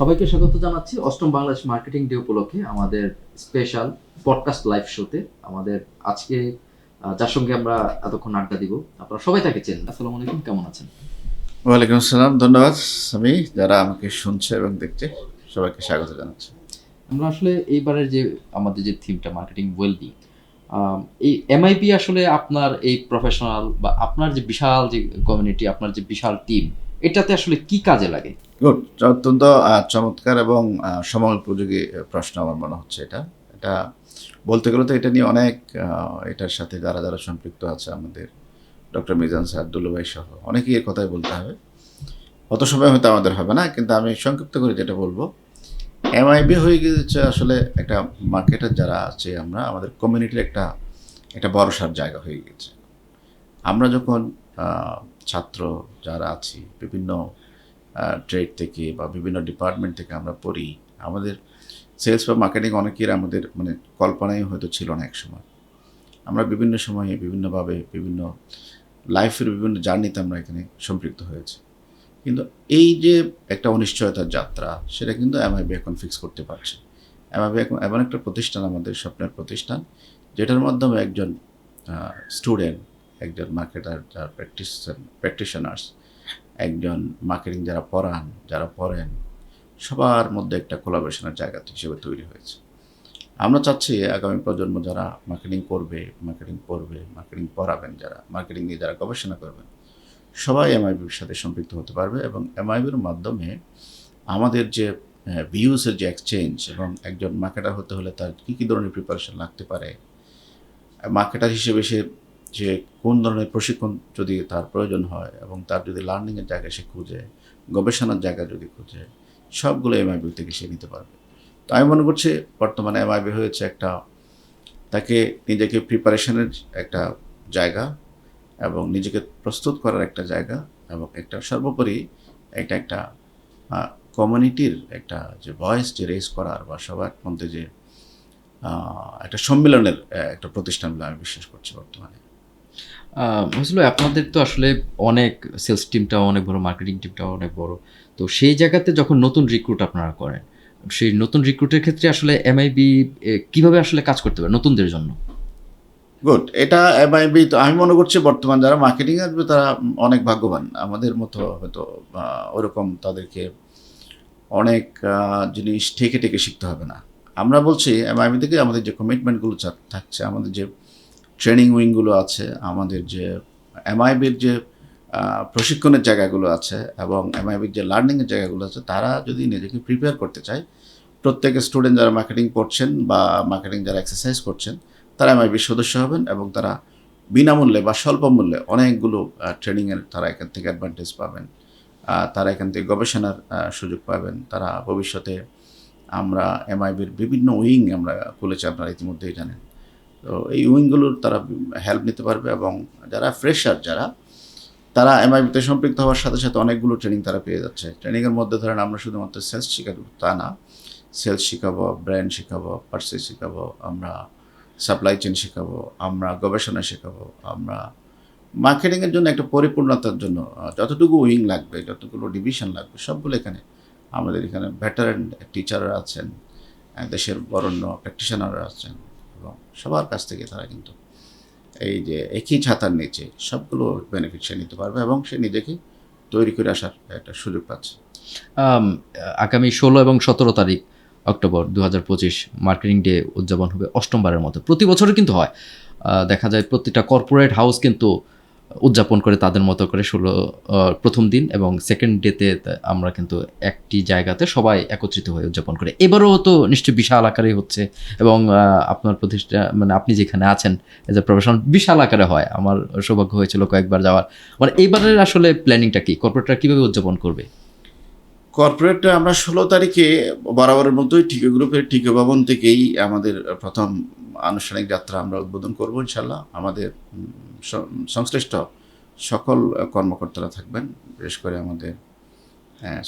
সবাইকে স্বাগত জানাচ্ছি অষ্টম বাংলাদেশ মার্কেটিং ডে উপলক্ষে আমাদের স্পেশাল পডকাস্ট লাইভ শোতে। আমাদের আজকে যার সঙ্গে আমরা এতক্ষণ আড্ডা দিব, আপনারা সবাই তাকে চেনেন। আসসালামু আলাইকুম, কেমন আছেন? ওয়ালাইকুম আসসালাম, ধন্যবাদ। আমি যারা আমাকে শুনছে এবং দেখছে সবাইকে স্বাগত জানাচ্ছি। আমরা আসলে এইবারের যে আমাদের যে থিমটা মার্কেটিং ওয়েলবিং, এই এমআইপি আসলে আপনার এই প্রফেশনাল বা আপনার যে বিশাল যে কমিউনিটি, আপনার যে বিশাল টিম, এটাতে আসলে কি কাজে লাগে? গুড, অত্যন্ত চমৎকার এবং সময় উপযোগী প্রশ্ন আমার মনে হচ্ছে। এটা এটা বলতে গেলে তো এটা নিয়ে অনেক এটার সাথে যারা যারা সম্পৃক্ত আছে, আমাদের ডক্টর মিজান স্যার, দুলু ভাই সহ অনেকেই এর কথাই বলতে হবে। অত সময় হয়তো আমাদের হবে না, কিন্তু আমি সংক্ষিপ্ত করে যেটা বলবো, এমআইবি হয়ে গেছে আসলে একটা মার্কেটের যারা আছে, আমরা আমাদের কমিউনিটির একটা একটা ভরসার জায়গা হয়ে গেছে। আমরা যখন ছাত্র যারা আছি বিভিন্ন ট্রেড থেকে বা বিভিন্ন ডিপার্টমেন্ট থেকে আমরা পড়ি, আমাদের সেলস বা মার্কেটিং অনেকের আমাদের মানে কল্পনাই হয়তো ছিল না এক সময়। আমরা বিভিন্ন সময়ে বিভিন্নভাবে বিভিন্ন লাইফের বিভিন্ন জার্নিতে আমরা এখানে সম্পৃক্ত হয়েছি, কিন্তু এই যে একটা অনিশ্চয়তার যাত্রা, সেটা কিন্তু এমআইবি এখন ফিক্স করতে পারছে। এমআইবি এখন এমন একটা প্রতিষ্ঠান, আমাদের স্বপ্নের প্রতিষ্ঠান, যেটার মাধ্যমে একজন স্টুডেন্ট, একজন মার্কেটার যারা প্র্যাকটিশনার্স, একজন মার্কেটিং যারা পড়ান, যারা পড়েন, সবার মধ্যে একটা কোলাবোরেশনের জায়গা হিসেবে তৈরি হয়েছে। আমরা চাচ্ছি আগামী প্রজন্ম যারা মার্কেটিং করবে, মার্কেটিং পড়বে, মার্কেটিং পড়াবেন, যারা মার্কেটিং নিয়ে যারা গবেষণা করবেন, সবাই এমআইবির সাথে সম্পৃক্ত হতে পারবে এবং এমআইবির মাধ্যমে আমাদের যে ভিউসের যে এক্সচেঞ্জ, এবং একজন মার্কেটার হতে হলে তার কী কী ধরনের প্রিপারেশন লাগতে পারে, মার্কেটার হিসেবে সে যে কোন ধরনের প্রশিক্ষণ যদি তার প্রয়োজন হয়, এবং তার যদি লার্নিংয়ের জায়গা সে খুঁজে, গবেষণার জায়গা যদি খুঁজে, সবগুলো এমআইবি থেকে সে নিতে পারবে। তো আমি মনে করছি বর্তমানে এমআইবি হয়েছে একটা, তাকে নিজেকে প্রিপারেশনের একটা জায়গা এবং নিজেকে প্রস্তুত করার একটা জায়গা, এবং একটা সর্বোপরি একটা একটা কমিউনিটির একটা যে ভয়েস যে রেজ করার বা সবার মধ্যে যে একটা সম্মেলনের একটা প্রতিষ্ঠান বলে আমি বিশ্বাস করছি বর্তমানে। আসলে আপনাদের তো আসলে অনেক সেলস টিমটাও অনেক বড়, মার্কেটিং টিমটাও অনেক বড়। তো সেই জায়গাতে যখন নতুন রিক্রুট আপনারা করেন, সেই নতুন রিক্রুটের ক্ষেত্রে আসলে এমআইবি কিভাবে আসলে কাজ করতে পারে নতুনদের জন্য? গুড, এটা এমআইবি তো আমি মনে করছি বর্তমান যারা মার্কেটিং আসবে তারা অনেক ভাগ্যবান। আমাদের মতো হয়তো ওরকম তাদেরকে অনেক জিনিস ঠেকে ঠেকে শিখতে হবে না। আমরা বলছি এমআইবি থেকে আমাদের যে কমিটমেন্টগুলো থাকছে, আমাদের যে ট্রেনিং উইংগুলো আছে, আমাদের যে এমআইবির যে প্রশিক্ষণের জায়গাগুলো আছে, এবং এমআইবির যে লার্নিংয়ের জায়গাগুলো আছে, তারা যদি নিজেকে প্রিপেয়ার করতে চায়, প্রত্যেক স্টুডেন্ট যারা মার্কেটিং পড়ছেন বা মার্কেটিং যারা এক্সারসাইজ করছেন, তারা এমআইবির সদস্য হবেন, এবং তারা বিনামূল্যে বা স্বল্প মূল্যে অনেকগুলো ট্রেনিংয়ের তারা এখান থেকে অ্যাডভান্টেজ পাবেন। তারা এখান থেকে গবেষণার সুযোগ পাবেন। তারা ভবিষ্যতে, আমরা এমআইবির বিভিন্ন উইং আমরা খুলেছি, আপনারা ইতিমধ্যেই জানেন। তো এই উইংগুলোর তারা হেল্প নিতে পারবে, এবং যারা ফ্রেশার যারা, তারা এমআইবিতে সম্পৃক্ত হওয়ার সাথে সাথে অনেকগুলো ট্রেনিং তারা পেয়ে যাচ্ছে। ট্রেনিংয়ের মধ্যে ধরেন আমরা শুধুমাত্র সেলস শেখাবো তা না, সেলস শেখাবো, ব্র্যান্ড শেখাবো, পারচেজ শেখাবো, আমরা সাপ্লাই চেন শেখাবো, আমরা গবেষণা শেখাবো, আমরা মার্কেটিংয়ের জন্য একটা পরিপূর্ণতার জন্য যতটুকু উইং লাগবে, যতগুলো ডিভিশন লাগবে, সবগুলো এখানে আমাদের এখানে ভেটারেন টিচাররা আছেন, দেশের বরেণ্য প্র্যাকটিশনাররা আছেন, এবং সবার কাছ থেকে তারা কিন্তু এই যে একই ছাতার নিচে সবগুলো বেনিফিট সে নিতে পারবে, এবং সে নিজেকে তৈরি করে আসার একটা সুযোগ পাচ্ছে। আগামী 16 এবং 17 তারিখ অক্টোবর 2025 মার্কেটিং ডে উদযাপন হবে অষ্টমবারের মতো। প্রতি বছরই কিন্তু হয়। দেখা যায় প্রতিটা কর্পোরেট হাউস কিন্তু উদযাপন করে তাদের মতো করে প্রথম দিন এবং সেকেন্ড ডেতে আমরা কিন্তু একটি জায়গাতে সবাই একত্রিত হয়ে উদযাপন করে। এবারও তো নিশ্চয়ই বিশাল আকারেই হচ্ছে, এবং আপনার প্রতিষ্ঠান মানে আপনি যেখানে আছেন এজ এ প্রফেশনাল বিশাল আকারে হয়। আমার সৌভাগ্য হয়েছিল কয়েকবার যাওয়ার। মানে এইবারের আসলে প্ল্যানিংটা কি, কর্পোরেটরা কীভাবে উদযাপন করবে? কর্পোরেট আমরা 16 তারিখে বরাবরের মতোই টিকে গ্রুপের টিকে ভবন থেকেই আমাদের প্রথম আনুষ্ঠানিক যাত্রা আমরা উদ্বোধন করব ইনশাল্লাহ। আমাদের সংশ্লিষ্ট সকল কর্মকর্তারা থাকবেন, বিশেষ করে আমাদের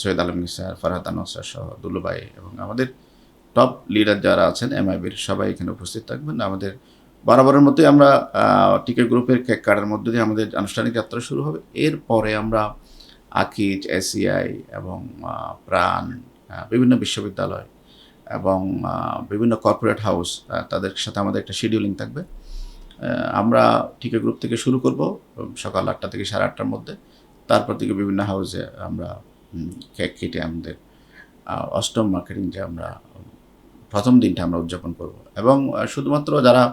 সৈয়দ আলমগীর স্যার, ফারহাত আনোয়ার স্যার সহ দুলুভাই, এবং আমাদের টপ লিডার যারা আছেন এমআইবির সবাই এখানে উপস্থিত থাকবেন। আমাদের বরাবরের মতোই আমরা টিকে গ্রুপের কেক কাটার মধ্যে দিয়ে আমাদের আনুষ্ঠানিক যাত্রা শুরু হবে। এরপরে আমরা আকিজ, এসিআই এবং প্রাণ বিভিন্ন বিশ্ববিদ্যালয় এবং বিভিন্ন কর্পোরেট হাউস, তাদের সাথে আমাদের একটা শিডিউলিং থাকবে। আমরা টিকে গ্রুপ থেকে শুরু করব সকাল 8টা থেকে 8:30টার মধ্যে। তারপর থেকে বিভিন্ন হাউসে আমরা কেক কেটে আমাদের 8ম মার্কেটিং যে আমরা প্রথম দিনটা আমরা উদযাপন করব। এবং শুধুমাত্র যারা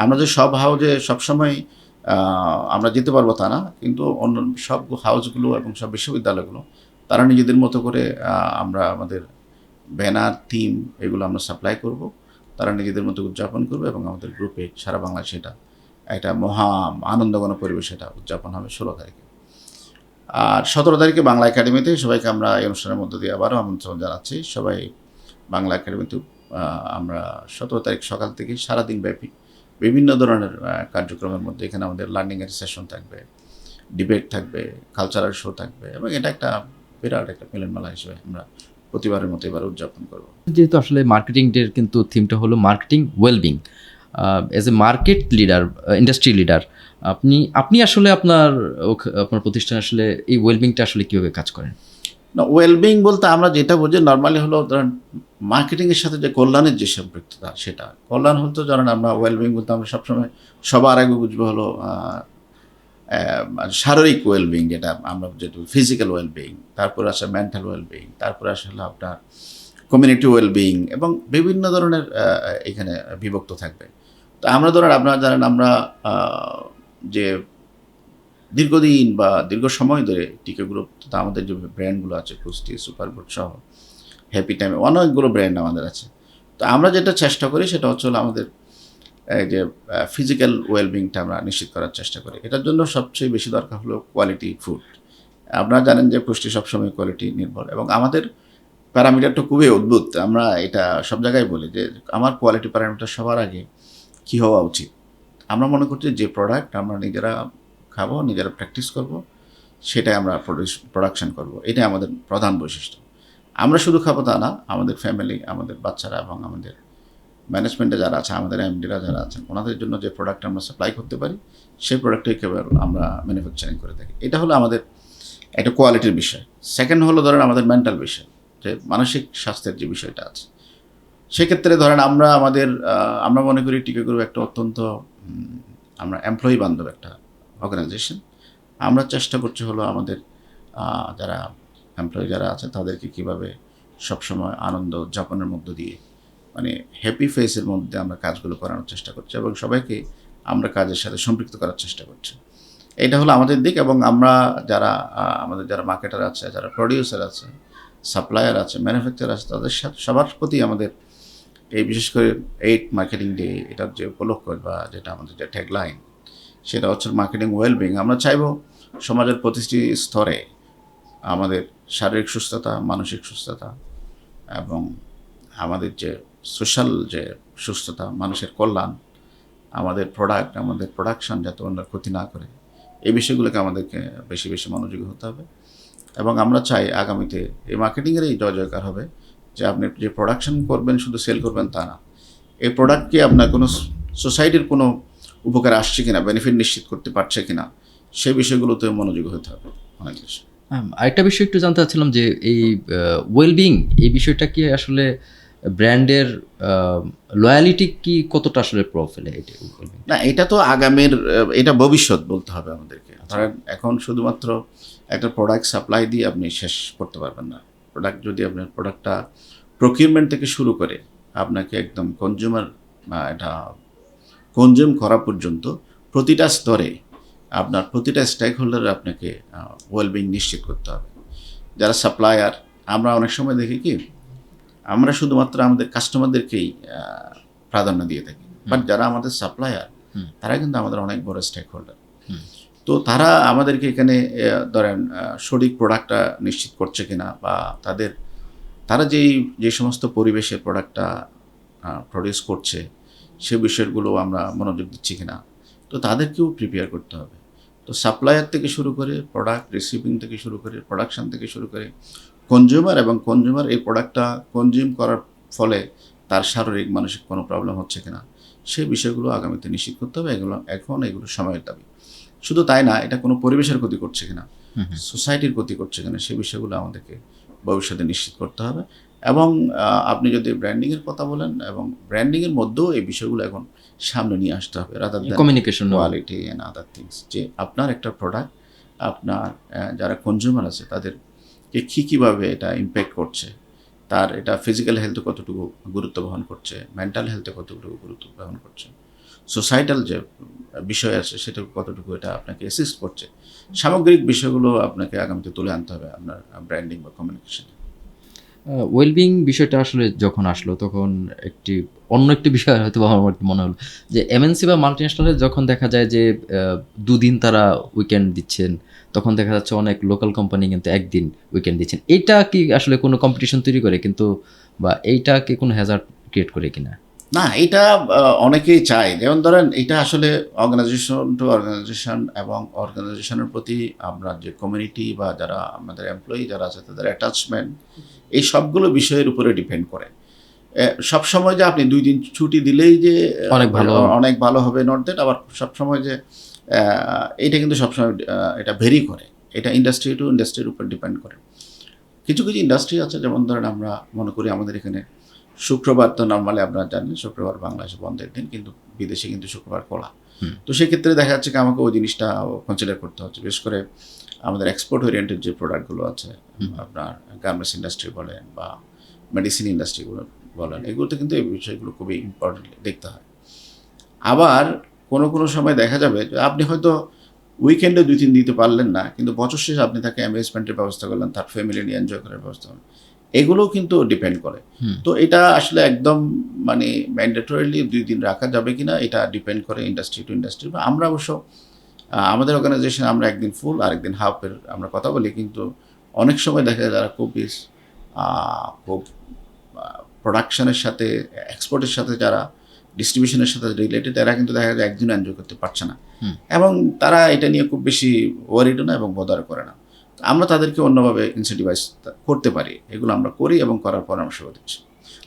আমরা যে সব হাউজে সবসময় আমরা যেতে পারবো তা না, কিন্তু অন্য সব হাউসগুলো এবং সব বিশ্ববিদ্যালয়গুলো তারা নিজেদের মতো করে আমরা আমাদের ব্যানার, থিম এগুলো আমরা সাপ্লাই করব। তারা নিজেদের মতো উদযাপন করবে এবং আমাদের গ্রুপে সারা বাংলাদেশে এটা একটা মহা আনন্দঘন পরিবেশ এটা উদযাপন হবে 16 তারিখে। আর 17 তারিখে বাংলা একাডেমিতে সবাইকে আমরা এই অনুষ্ঠানের মধ্য দিয়ে আবারও আমন্ত্রণ জানাচ্ছি। সবাই বাংলা একাডেমিতে আমরা 17 তারিখ সকাল থেকে সারাদিন ব্যাপী বিভিন্ন ধরনের কার্যক্রমের মধ্যে এখানে আমাদের লার্নিংয়ের সেশন থাকবে, ডিবেট থাকবে, কালচারাল শো থাকবে এবং এটা একটা বিরাট একটা মিলনমেলা হিসেবে আমরা প্রতিবারের মতো এবার উদযাপন করব। যেহেতু আসলে মার্কেটিং ডের কিন্তু থিমটা হলো marketing wellbeing, as a market leader, industry leader, আপনি আসলে আপনার প্রতিষ্ঠান আসলে এই ওয়েলবিংটা আসলে কীভাবে কাজ করেন? না, ওয়েলবিং বলতে আমরা যেটা বুঝি নর্মালি হলো ধরেন মার্কেটিংয়ের সাথে যে কল্যাণের যে সম্পৃক্ততা, সেটা কল্যাণ হতো। ধরেন আমরা ওয়েলবিং বলতে আমরা সবসময় সবার আগে বুঝবো হলো শারীরিক ওয়েলবিং, যেটা আমরা যেটা ফিজিক্যাল ওয়েলবিং, তারপরে আসে মেন্টাল ওয়েলবিং, তারপরে আসে হলো আপনার কমিউনিটি ওয়েলবিং এবং বিভিন্ন ধরনের এখানে বিভক্ত থাকবে। তো আমরা ধরেন আপনারা জানেন আমরা যে দীর্ঘদিন বা দীর্ঘ সময় ধরে টিকে গ্রুপ, তো আমাদের যে ব্র্যান্ডগুলো আছে কুস্তি, সুপারগুড সহ হ্যাপি টাইম, অনেকগুলো ব্র্যান্ড আমাদের আছে। তো আমরা যেটা চেষ্টা করি সেটা হচ্ছে হলো আমাদের এই যে ফিজিক্যাল ওয়েলবিংটা আমরা নিশ্চিত করার চেষ্টা করি। এটার জন্য সবচেয়ে বেশি দরকার হলো কোয়ালিটি ফুড। আপনারা জানেন যে পুষ্টি সবসময় কোয়ালিটি নির্ভর এবং আমাদের প্যারামিটারটা খুবই অদ্ভুত। আমরা এটা সব জায়গায় বলি যে আমার কোয়ালিটি প্যারামিটার সবার আগে কী হওয়া উচিত। আমরা মনে করছি যে প্রোডাক্ট আমরা নিজেরা খাবো, নিজেরা প্র্যাকটিস করব, সেটাই আমরা প্রোডাকশন করব, এটাই আমাদের প্রধান বৈশিষ্ট্য। আমরা শুধু খাবো তা না, আমাদের ফ্যামিলি, আমাদের বাচ্চারা এবং আমাদের ম্যানেজমেন্টে যারা আছে, আমাদের এমডিরা যারা আছেন, ওনাদের জন্য যে প্রোডাক্ট আমরা সাপ্লাই করতে পারি সেই প্রোডাক্টটাই কেবল আমরা ম্যানুফ্যাকচারিং করে থাকি। এটা হলো আমাদের একটা কোয়ালিটির বিষয়। সেকেন্ড হলো ধরেন আমাদের মেন্টাল বিষয়, যে মানসিক স্বাস্থ্যের যে বিষয়টা আছে। সেক্ষেত্রে ধরেন আমরা মনে করি টিকে গ্রুপ একটা অত্যন্ত আমরা এমপ্লয়ি বান্ধব একটা অর্গানাইজেশন। আমরা চেষ্টা করছি হলো আমাদের যারা এমপ্লয়ি যারা আছে তাদেরকে কীভাবে সবসময় আনন্দ উদযাপনের মধ্য দিয়ে মানে হ্যাপি ফেসের মধ্যে আমরা কাজগুলো করানোর চেষ্টা করছি এবং সবাইকে আমরা কাজের সাথে সম্পৃক্ত করার চেষ্টা করছি। এটা হলো আমাদের দিক। এবং আমরা আমাদের যারা মার্কেটার আছে, যারা প্রডিউসার আছে, সাপ্লায়ার আছে, ম্যানুফ্যাকচার আছে, তাদের সাথে সবার প্রতি আমাদের এই বিশেষ করে 8 মার্কেটিং ডে এটার যে উপলক্ষ বা যেটা আমাদের যে ট্যাগলাইন, সেটা হচ্ছে মার্কেটিং ওয়েলবিং। আমরা চাইব সমাজের প্রতিটি স্তরে আমাদের শারীরিক সুস্থতা, মানসিক সুস্থতা এবং আমাদের যে সোশ্যাল যে সুস্থতা, মানুষের কল্যাণ, আমাদের প্রোডাক্ট, আমাদের প্রোডাকশন যাতে অন্যের ক্ষতি না করে, এই বিষয়গুলোকে আমাদেরকে বেশি বেশি মনোযোগী হতে হবে। এবং আমরা চাই আগামীতে এই মার্কেটিংয়ের এই জয়জয়কার হবে যে আপনি যে প্রোডাকশন করবেন শুধু সেল করবেন তা না, এই প্রোডাক্টকে আপনার কোনো সোসাইটির কোনো উপকার আসছে কিনা, বেনিফিট নিশ্চিত করতে পারছে কিনা, সেই বিষয়গুলোতে মনোযোগী হতে হবে অনেক বেশি। আরেকটা বিষয় একটু জানতে চাচ্ছিলাম যে এই ওয়েলবিং এই বিষয়টা কি আসলে ব্র্যান্ডের লয়ালিটি কি কতটা আসলে প্রভাব ফেলে? না, এটা তো আগামীর, এটা ভবিষ্যৎ বলতে হবে আমাদেরকে। ধরেন এখন শুধুমাত্র একটা প্রোডাক্ট সাপ্লাই দিয়ে আপনি শেষ করতে পারবেন না। প্রোডাক্ট যদি আপনার প্রোডাক্টটা প্রকিউরমেন্ট থেকে শুরু করে আপনাকে একদম কনজিউমার এটা কনজিউম করা পর্যন্ত প্রতিটা স্তরে আপনার প্রতিটা স্টেক হোল্ডারে আপনাকে ওয়েলবিং নিশ্চিত করতে হবে। যারা সাপ্লায়ার, আমরা অনেক সময় দেখি কি আমরা শুধুমাত্র আমাদের কাস্টমারদেরকেই প্রাধান্য দিয়ে থাকি, বাট যারা আমাদের সাপ্লায়ার তারা কিন্তু আমাদের অনেক বড় স্টেক হোল্ডার। তো তারা আমাদেরকে এখানে ধরেন সঠিক প্রোডাক্টটা নিশ্চিত করছে কিনা বা তারা যে সমস্ত পরিবেশে প্রোডাক্টটা প্রডিউস করছে সে বিষয়গুলো আমরা মনোযোগ দিচ্ছি কিনা, তো তাদেরকেও প্রিপেয়ার করতে হবে। তো সাপ্লায়ার থেকে শুরু করে প্রোডাক্ট রিসিভিং থেকে শুরু করে প্রোডাকশন থেকে শুরু করে কনজিউমার এই প্রোডাক্টটা কনজিউম করার ফলে তার শারীরিক মানসিক কোনো প্রবলেম হচ্ছে কিনা সেই বিষয়গুলো আগামীতে নিশ্চিত করতে হবে। এগুলো সময়ের দাবি। শুধু তাই না, এটা কোনো পরিবেশের ক্ষতি করছে কিনা, সোসাইটির ক্ষতি করছে কিনা, সেই বিষয়গুলো আমাদেরকে ভবিষ্যতে নিশ্চিত করতে হবে। এবং আপনি যদি ব্র্যান্ডিংয়ের কথা বলেন, এবং ব্র্যান্ডিংয়ের মধ্যেও এই বিষয়গুলো এখন সামনে নিয়ে আসতে হবে, rather than communication. Quality and other things, যে আপনার একটা প্রোডাক্ট আপনার যারা কনজিউমার আছে তাদেরকে কীভাবে এটা ইম্প্যাক্ট করছে, তার এটা ফিজিক্যাল হেলথে কতটুকু গুরুত্ব বহন করছে, মেন্টাল হেলথে কতটুকু গুরুত্ব বহন করছে, সোসাইটাল যে বিষয় আছে সেটা কতটুকু এটা আপনাকে অ্যাসিস্ট করছে, সামগ্রিক বিষয়গুলো আপনাকে আগামীতে তুলে আনতে হবে আপনার ব্র্যান্ডিং বা কমিউনিকেশনে। ওয়েলবিং বিষয়টা আসলে যখন আসলো তখন অন্য একটি বিষয় হয়তো আমার মনে হলো যে এমএনসি বা মাল্টিন্যাশনালে যখন দেখা যায় যে দুদিন তারা উইকেন্ড দিচ্ছেন, তখন দেখা যাচ্ছে অনেক লোকাল কোম্পানি কিন্তু একদিন উইকেন্ড দিচ্ছেন। এইটা কি আসলে কোনো কম্পিটিশন তৈরি করে কিন্তু, বা এইটা কি কোনো হ্যাজার্ড ক্রিয়েট করে কিনা? না, এটা অনেকেই চায়। যেমন ধরেন এটা আসলে অর্গানাইজেশন টু অর্গানাইজেশন এবং অর্গানাইজেশনের প্রতি আমরা যে কমিউনিটি বা যারা আমাদের এমপ্লয়ি যারা আছে তাদের অ্যাটাচমেন্ট, এই সবগুলো বিষয়ের উপরে ডিপেন্ড করে। সবসময় যে আপনি 2 দিন ছুটি দিলেই যে অনেক ভালো হবে নট দ্যাট, আবার সবসময় যে এটা কিন্তু সবসময় এটা ভেরি করে। এটা ইন্ডাস্ট্রি টু ইন্ডাস্ট্রির উপর ডিপেন্ড করে। কিছু কিছু ইন্ডাস্ট্রি আছে, যেমন ধরেন আমরা মনে করি আমাদের এখানে শুক্রবার তো নর্মালি আপনারা জানেন শুক্রবার বাংলাদেশে বন্ধের দিন, কিন্তু বিদেশে কিন্তু শুক্রবার খোলা। তো সেক্ষেত্রে দেখা যাচ্ছে কি আমাকে ওই জিনিসটা কনসিডার করতে হচ্ছে, বিশেষ করে আমাদের এক্সপোর্ট ওরিয়েন্টেড যে প্রোডাক্টগুলো আছে, আপনার গার্মেন্টস ইন্ডাস্ট্রি বলেন বা মেডিসিন ইন্ডাস্ট্রিগুলো বলেন, এগুলোতে কিন্তু এই বিষয়গুলো খুবই ইম্পর্টেন্টলি দেখতে হয়। আবার কোনো কোনো সময় দেখা যাবে যে আপনি হয়তো উইকেন্ডে 2-3 দিতে পারলেন না, কিন্তু বছর শেষে আপনি তাকে অ্যামেজমেন্টের ব্যবস্থা করলেন, তার ফ্যামিলি নিয়ে এনজয় করার ব্যবস্থা করলেন, এগুলোও কিন্তু ডিপেন্ড করে। তো এটা আসলে একদম মানে ম্যান্ডেটরিলি 2 দিন রাখা যাবে কিনা এটা ডিপেন্ড করে ইন্ডাস্ট্রি টু ইন্ডাস্ট্রি। বা আমরা অবশ্য আমাদের অর্গানাইজেশন আমরা একদিন ফুল আরেকদিন হাফের আমরা কথা বলি, কিন্তু অনেক সময় দেখা যায় যারা খুব প্রোডাকশনের সাথে এক্সপোর্টের সাথে যারা ডিস্ট্রিবিউশনের সাথে রিলেটেড, এরা কিন্তু দেখা যায় একদিন এনজয় করতে পারছে না, এবং তারা এটা নিয়ে খুব বেশি ওয়ারিড না এবং বদার করে না। আমরা তাদেরকে অন্যভাবে ইনসেন্টিভাইজ করতে পারি, এগুলো আমরা করি এবং করার পরামর্শ দিচ্ছি।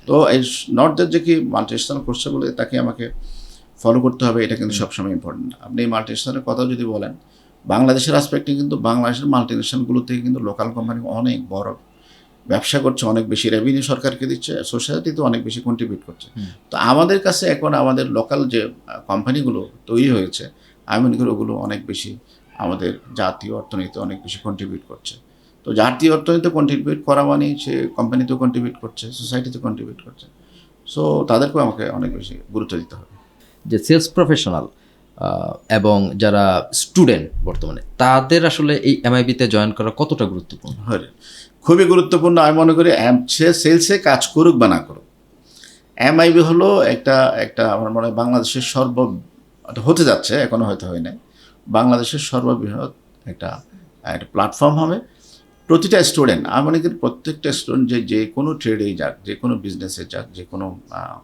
তো এই নট দ্যাট যে কি মাল্টিন্যাশনাল করছে বলে তাকে আমাকে ফলো করতে হবে, এটা কিন্তু সবসময় ইম্পর্টেন্ট না। আপনি এই মাল্টিন্যাশনালের কথাও যদি বলেন, বাংলাদেশের আসপেক্টে কিন্তু বাংলাদেশের মাল্টিন্যাশনালগুলো থেকে কিন্তু লোকাল কোম্পানি অনেক বড় ব্যবসা করছে, অনেক বেশি রেভিনিউ সরকারকে দিচ্ছে, সোসাইটিতে অনেক বেশি কন্ট্রিবিউট করছে। তো আমাদের কাছে এখন আমাদের লোকাল যে কোম্পানিগুলো তৈরি হয়েছে, আমি মনে করি ওগুলো অনেক বেশি আমাদের জাতীয় অর্থনীতিতে অনেক বেশি কন্ট্রিবিউট করছে। তো জাতীয় অর্থনীতিতে কন্ট্রিবিউট করা মানে সে কোম্পানিতেও কন্ট্রিবিউট করছে, সোসাইটিতে কন্ট্রিবিউট করছে। সো তাদেরকেও আমাকে অনেক বেশি গুরুত্ব দিতে হবে। যে সেলস প্রফেশনাল এবং যারা স্টুডেন্ট বর্তমানে, তাদের আসলে এই এমআইবিতে জয়েন করা কতটা গুরুত্বপূর্ণ? হয়, খুবই গুরুত্বপূর্ণ। আমি মনে করি সে সেলসে কাজ করুক বা না করুক, এমআইবি হলো একটা আমার মনে হয় বাংলাদেশের হতে যাচ্ছে, এখনো হয়তো হয় নাই, বাংলাদেশের সর্ববৃহৎ একটা প্ল্যাটফর্ম হবে। প্রতিটা স্টুডেন্ট, আমি মনে করি প্রত্যেকটা স্টুডেন্ট যে কোনো ট্রেডেই যাক, যে কোনো বিজনেসে যাক, যে কোনো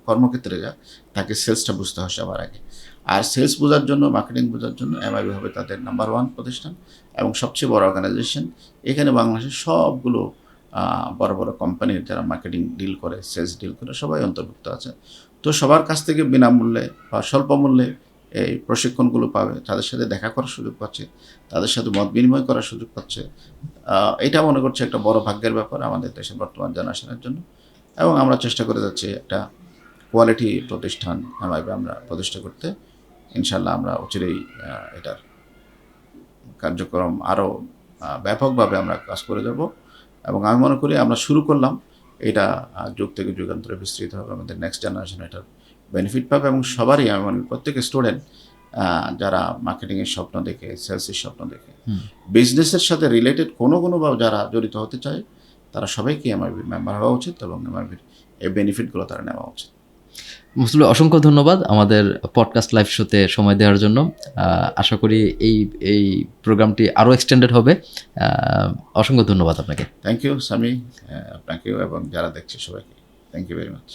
কর্মক্ষেত্রে যাক, তাকে সেলসটা বুঝতে হয় সবার আগে। আর সেলস বোঝার জন্য, মার্কেটিং বোঝার জন্য এমআইবি হবে তাদের নাম্বার 1 প্রতিষ্ঠান এবং সবচেয়ে বড় অর্গানাইজেশন। এখানে বাংলাদেশের সবগুলো বড় বড় কোম্পানির যারা মার্কেটিং ডিল করে, সেলস ডিল করে, সবাই অন্তর্ভুক্ত আছে। তো সবার কাছ থেকে বিনামূল্যে বা স্বল্প মূল্যে এই প্রশিক্ষণগুলো পাবে, তাদের সাথে দেখা করার সুযোগ পাচ্ছে, তাদের সাথে মত বিনিময় করার সুযোগ পাচ্ছে। এটা মনে করছে একটা বড় ভাগ্যের ব্যাপার আমাদের দেশের বর্তমান জেনারেশনের জন্য, এবং আমরা চেষ্টা করে যাচ্ছি একটা কোয়ালিটি প্রতিষ্ঠান এমআইবি আমরা প্রতিষ্ঠা করতে। ইনশাল্লাহ আমরা অচিরেই এটার কার্যক্রম আরও ব্যাপকভাবে আমরা কাজ করে যাব, এবং আমি মনে করি আমরা শুরু করলাম, এটা যুগ থেকে যুগান্তরে বিস্তৃত হবে, আমাদের নেক্সট জেনারেশন এটার বেনিফিট পাবে, এবং সবারই আমি মনে করি প্রত্যেক স্টুডেন্ট যারা মার্কেটিংয়ের স্বপ্ন দেখে, সেলসের স্বপ্ন দেখে, বিজনেসের সাথে রিলেটেড কোনো বা যারা জড়িত হতে চায়, তারা সবাইকে এমআইবির মেম্বার হওয়া উচিত এবং এমআইবির এই বেনিফিটগুলো তারা নেওয়া উচিত। মুসলিম, অসংখ্য ধন্যবাদ আমাদের পডকাস্ট লাইভ শোতে সময় দেওয়ার জন্য। আশা করি এই প্রোগ্রামটি আরও এক্সটেন্ডেড হবে। অসংখ্য ধন্যবাদ আপনাকে। থ্যাংক ইউ সামি, আপনাকেও এবং যারা দেখছে সবাইকে থ্যাংক ইউ ভেরি মাচ।